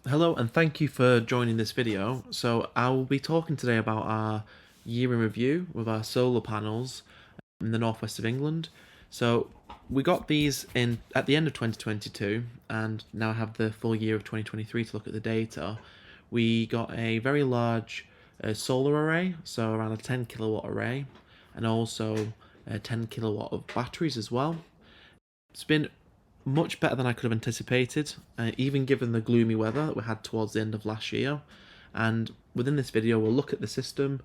Hello and thank you for joining this video. So I will be talking today about our year in review with our solar panels in the northwest of England. So we got these in at the end of 2022 and now have the full year of 2023 to look at the data. We got a very large solar array, so around a 10 kilowatt array, and also a 10 kilowatt of batteries as well. It's been much better than I could have anticipated, even given the gloomy weather that we had towards the end of last year. And within this video, we'll look at the system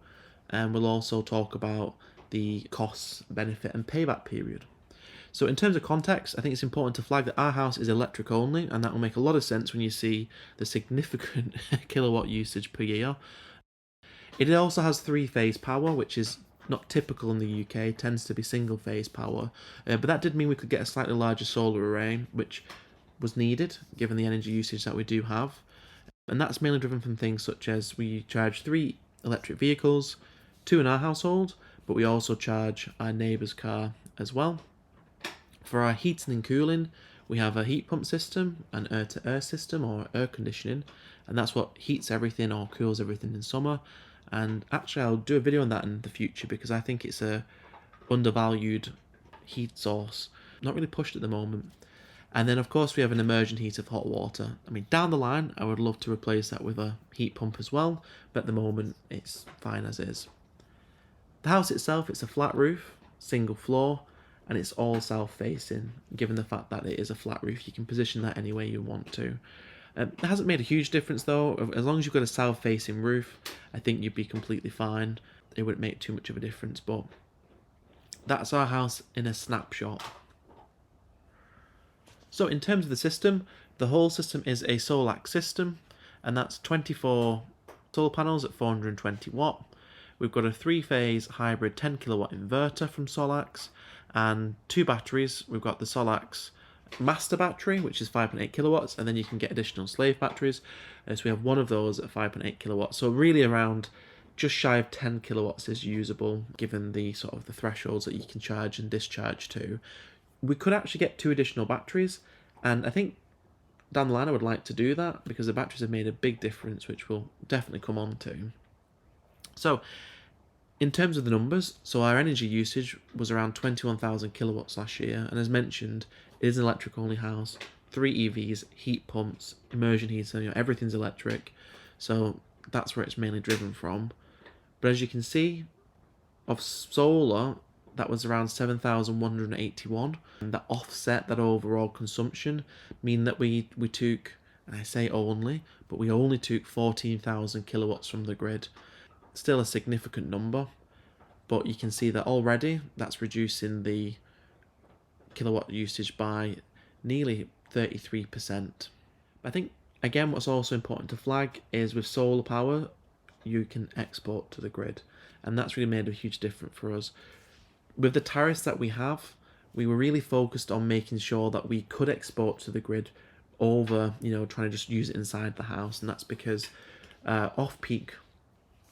and we'll also talk about the costs, benefit, and payback period. So in terms of context, I think it's important to flag that our house is electric only, and that will make a lot of sense when you see the significant kilowatt usage per year. It also has three-phase power, which is not typical in the UK, tends to be single-phase power, but that did mean we could get a slightly larger solar array, which was needed given the energy usage that we do have. And that's mainly driven from things such as we charge 3 electric vehicles, 2 in our household, but we also charge our neighbour's car as well. For our heating and cooling, we have a heat pump system, an air-to-air system or air conditioning, and that's what heats everything or cools everything in summer. And actually I'll do a video on that in the future because I think it's a undervalued heat source, not really pushed at the moment. And then of course we have an immersion heater for hot water. I mean, down the line I would love to replace that with a heat pump as well, but at the moment it's fine as is. The house itself, it's a flat roof, single floor, and it's all south-facing. Given the fact that it is a flat roof, you can position that any way you want to. It hasn't made a huge difference though. As long as you've got a south-facing roof, I think you'd be completely fine. It wouldn't make too much of a difference, but that's our house in a snapshot. So in terms of the system, the whole system is a Solax system, and that's 24 solar panels at 420 watt. We've got a 3-phase hybrid 10 kilowatt inverter from Solax, and 2 batteries. We've got the Solax master battery, which is 5.8 kilowatts, and then you can get additional slave batteries. So we have one of those at 5.8 kilowatts. So really around just shy of 10 kilowatts is usable, given the sort of the thresholds that you can charge and discharge to. We could actually get 2 additional batteries, and I think down the line I would like to do that because the batteries have made a big difference, which we'll definitely come on to. So in terms of the numbers, so our energy usage was around 21,000 kilowatts last year, and as mentioned, it is an electric only house, 3 EVs, heat pumps, immersion heater, everything's electric, so that's where it's mainly driven from. But as you can see, of solar, that was around 7,181, and that offset that overall consumption, mean that we took, and I say only, but we only took 14,000 kilowatts from the grid. Still a significant number, but you can see that already that's reducing the kilowatt usage by nearly 33%. I think again what's also important to flag is with solar power you can export to the grid, and that's really made a huge difference for us. With the tariffs that we have, we were really focused on making sure that we could export to the grid over trying to just use it inside the house, and that's because off-peak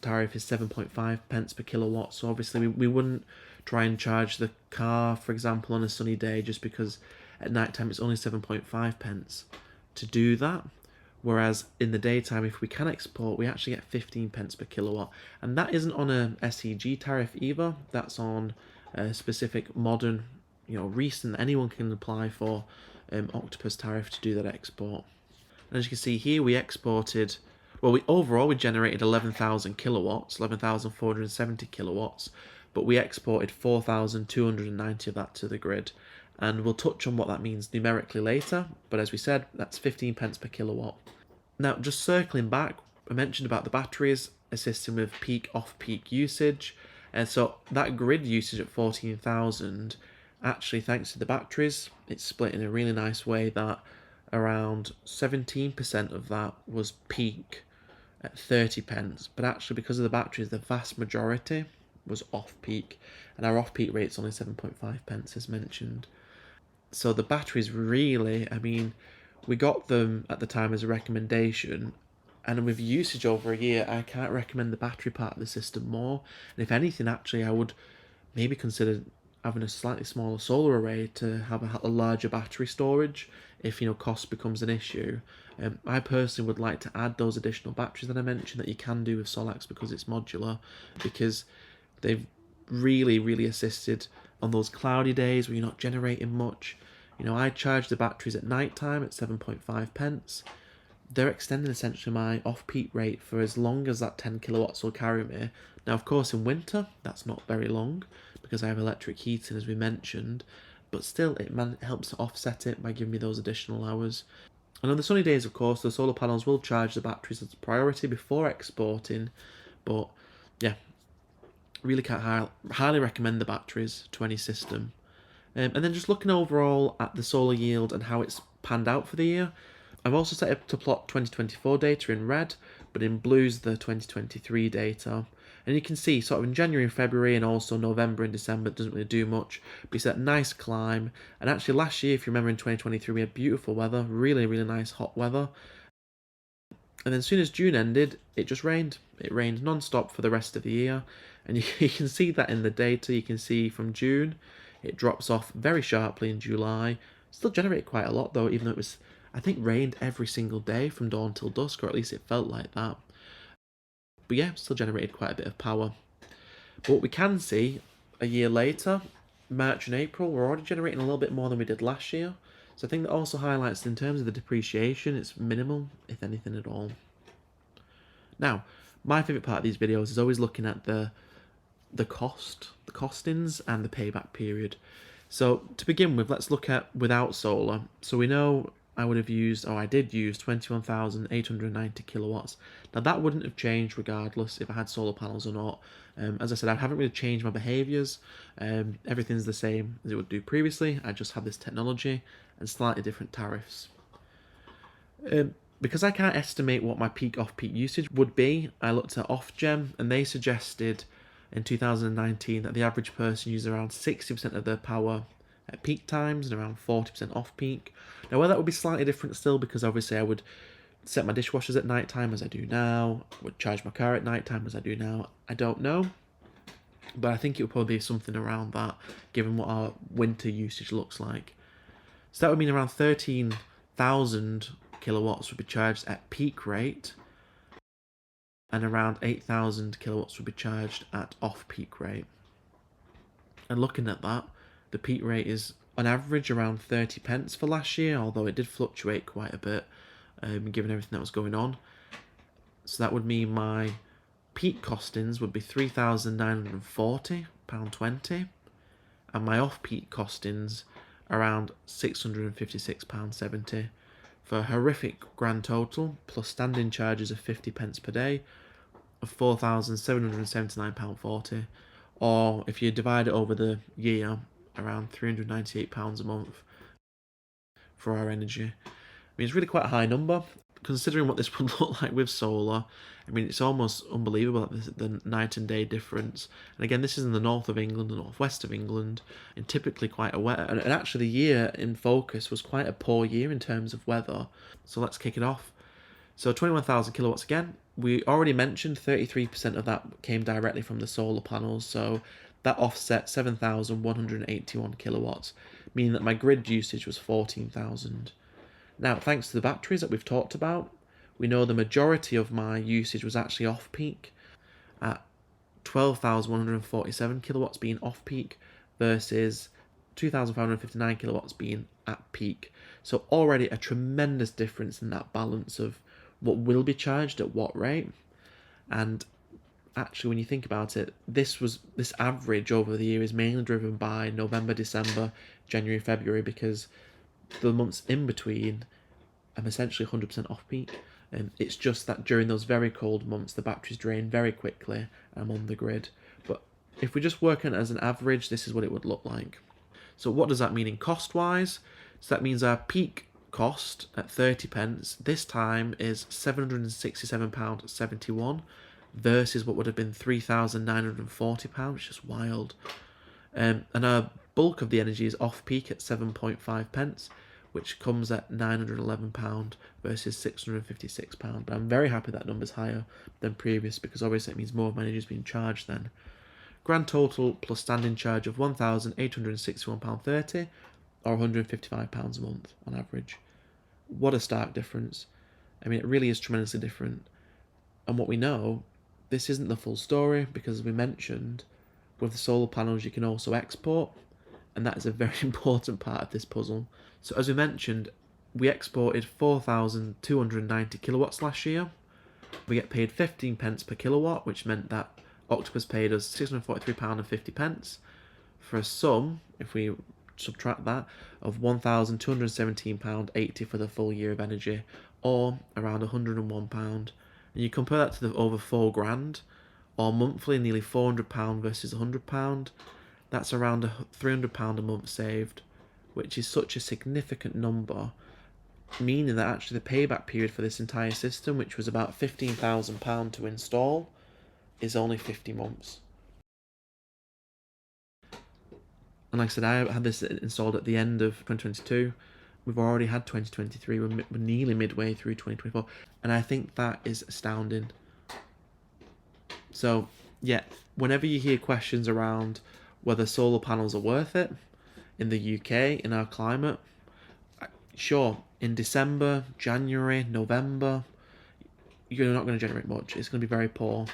tariff is 7.5 pence per kilowatt, so obviously we wouldn't try and charge the car, for example, on a sunny day just because at night time it's only 7.5 pence to do that, whereas in the daytime if we can export we actually get 15 pence per kilowatt, and that isn't on a SEG tariff either, that's on a specific modern recent, anyone can apply for Octopus tariff to do that export. And as you can see here, we exported, well, overall we generated 11,000 kilowatts, 11,470 kilowatts, but we exported 4,290 of that to the grid. And we'll touch on what that means numerically later, but as we said, that's 15 pence per kilowatt. Now, just circling back, I mentioned about the batteries assisting with peak off-peak usage, and so that grid usage at 14,000, actually thanks to the batteries, it's split in a really nice way that around 17% of that was peak at 30 pence, but actually because of the batteries the vast majority was off-peak, and our off-peak rate's only 7.5 pence as mentioned. So the batteries really, I mean, we got them at the time as a recommendation, and with usage over a year I can't recommend the battery part of the system more, and if anything actually I would maybe consider having a slightly smaller solar array to have a larger battery storage if cost becomes an issue. I personally would like to add those additional batteries that I mentioned that you can do with Solax because it's modular, because they've really assisted on those cloudy days where you're not generating much. You know, I charge the batteries at night time at 7.5 pence. They're extending essentially my off-peak rate for as long as that 10 kilowatts will carry me. Now, of course, in winter, that's not very long because I have electric heating, as we mentioned, but still, it helps to offset it by giving me those additional hours. And on the sunny days, of course, the solar panels will charge the batteries as a priority before exporting, but yeah, really can't highly recommend the batteries to any system. And then just looking overall at the solar yield and how it's panned out for the year, I've also set up to plot 2024 data in red, but in blue's the 2023 data. And you can see sort of in January and February and also November and December it doesn't really do much, but it's that nice climb. And actually last year, if you remember in 2023, we had beautiful weather, really nice hot weather. And then as soon as June ended, it just rained. It rained non-stop for the rest of the year. And you can see that in the data. You can see from June, it drops off very sharply in July. Still generated quite a lot though, even though it was, I think, rained every single day from dawn till dusk, or at least it felt like that. But yeah, still generated quite a bit of power. But what we can see a year later, March and April, we're already generating a little bit more than we did last year. So I think that also highlights in terms of the depreciation, it's minimal, if anything at all. Now, my favourite part of these videos is always looking at the costings and the payback period. So to begin with, let's look at without solar. So we know I did use 21,890 kilowatts. Now that wouldn't have changed regardless if I had solar panels or not. As I said, I haven't really changed my behaviours. Everything's the same as it would do previously. I just have this technology and slightly different tariffs. Because I can't estimate what my peak off-peak usage would be, I looked at Ofgem and they suggested in 2019 that the average person used around 60% of their power at peak times and around 40% off-peak. Now, whether that would be slightly different still, because obviously I would set my dishwashers at night time as I do now, would charge my car at night time as I do now, I don't know. But I think it would probably be something around that, given what our winter usage looks like. So that would mean around 13,000 kilowatts would be charged at peak rate, and around 8,000 kilowatts would be charged at off-peak rate. And looking at that, the peak rate is on average around 30 pence for last year, although it did fluctuate quite a bit given everything that was going on. So that would mean my peak costings would be £3,940.20, and my off-peak costings around £656.70, for a horrific grand total, plus standing charges of 50 pence per day, of £4,779.40, or if you divide it over the year, around £398 a month for our energy. I mean, it's really quite a high number, considering what this would look like with solar. I mean, it's almost unbelievable, the night and day difference. And again, this is in the north of England, the northwest of England, and typically quite a wet. And actually, the year in focus was quite a poor year in terms of weather. So let's kick it off. So 21,000 kilowatts again. We already mentioned 33% of that came directly from the solar panels. So that offset 7,181 kilowatts, meaning that my grid usage was 14,000. Now, thanks to the batteries that we've talked about, we know the majority of my usage was actually off-peak, at 12,147 kilowatts being off-peak versus 2,559 kilowatts being at peak. So already a tremendous difference in that balance of what will be charged at what rate. And actually, when you think about it, this average over the year is mainly driven by November, December, January, February, because the months in between, I'm essentially 100% off-peak. It's just that during those very cold months, the batteries drain very quickly and I'm on the grid. But if we just work on it as an average, this is what it would look like. So what does that mean in cost-wise? So that means our peak cost at 30 pence this time is £767.71 versus what would have been £3,940, which is wild. And our bulk of the energy is off-peak at 7.5 pence, which comes at £911 versus £656. But I'm very happy that number's higher than previous, because obviously it means more of my energy is being charged then. Grand total plus standing charge of £1,861.30, or £155 a month on average. What a stark difference. I mean, it really is tremendously different. And what we know, this isn't the full story, because as we mentioned, with the solar panels you can also export, and that is a very important part of this puzzle. So as we mentioned, we exported 4,290 kilowatts last year. We get paid 15 pence per kilowatt, which meant that Octopus paid us £643.50 for a sum, if we subtract that, of £1,217.80 for the full year of energy, or around £101. And you compare that to the over £4,000, or monthly nearly £400 versus £100, that's around £300 a month saved, which is such a significant number, meaning that actually the payback period for this entire system, which was about £15,000 to install, is only 50 months. And like I said, I had this installed at the end of 2022. We've already had 2023. We're nearly midway through 2024. And I think that is astounding. So, yeah, whenever you hear questions around whether solar panels are worth it in the UK, in our climate, sure, in December, January, November, you're not going to generate much. It's going to be very poor.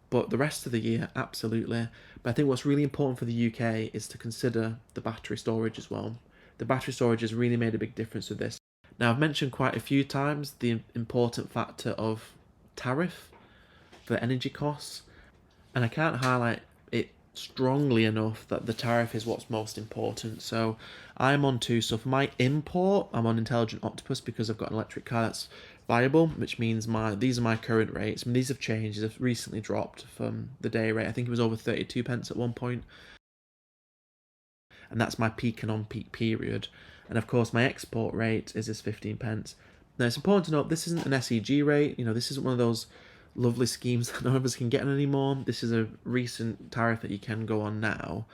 But the rest of the year, absolutely. But I think what's really important for the UK is to consider the battery storage as well. The battery storage has really made a big difference with this. Now, I've mentioned quite a few times the important factor of tariff for energy costs, and I can't highlight it strongly enough that the tariff is what's most important. So I'm on two. So for my import, I'm on Intelligent Octopus because I've got an electric car that's viable, which means these are my current rates. I mean, these have changed. They've recently dropped from the day rate. I think it was over 32 pence at one point. And that's my peak and on-peak period. And of course, my export rate is this 15 pence. Now, it's important to note this isn't an SEG rate. You know, this isn't one of those lovely schemes that none of us can get on anymore. This is a recent tariff that you can go on now.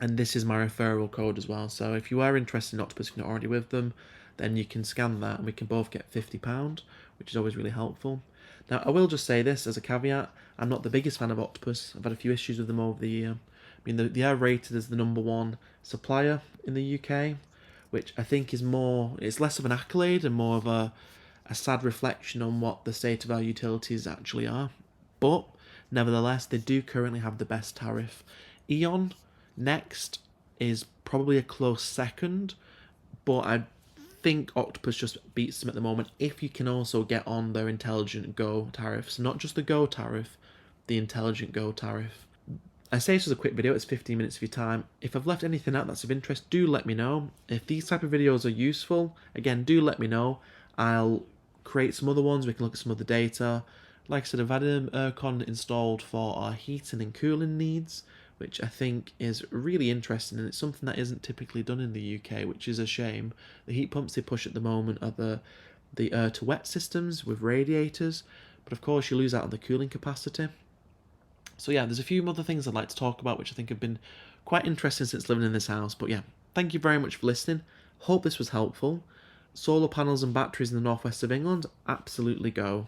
And this is my referral code as well. So if you are interested in Octopus, if you're not already with them, then you can scan that and we can both get £50, which is always really helpful. Now, I will just say this as a caveat. I'm not the biggest fan of Octopus. I've had a few issues with them over the year. I mean, they are rated as the #1 supplier in the UK, which I think is it's less of an accolade and more of a sad reflection on what the state of our utilities actually are. But nevertheless, they do currently have the best tariff. E.ON next is probably a close second, but I think Octopus just beats them at the moment if you can also get on their Intelligent Go tariffs. Not just the Go tariff, the Intelligent Go tariff. I say this was a quick video, it's 15 minutes of your time. If I've left anything out that's of interest, do let me know. If these type of videos are useful, again, do let me know. I'll create some other ones, we can look at some other data. Like I said, I've had an aircon installed for our heating and cooling needs, which I think is really interesting, and it's something that isn't typically done in the UK, which is a shame. The heat pumps they push at the moment are the air-to-wet systems with radiators, but of course you lose out on the cooling capacity. So yeah, there's a few other things I'd like to talk about which I think have been quite interesting since living in this house. But yeah, thank you very much for listening. Hope this was helpful. Solar panels and batteries in the northwest of England, absolutely go.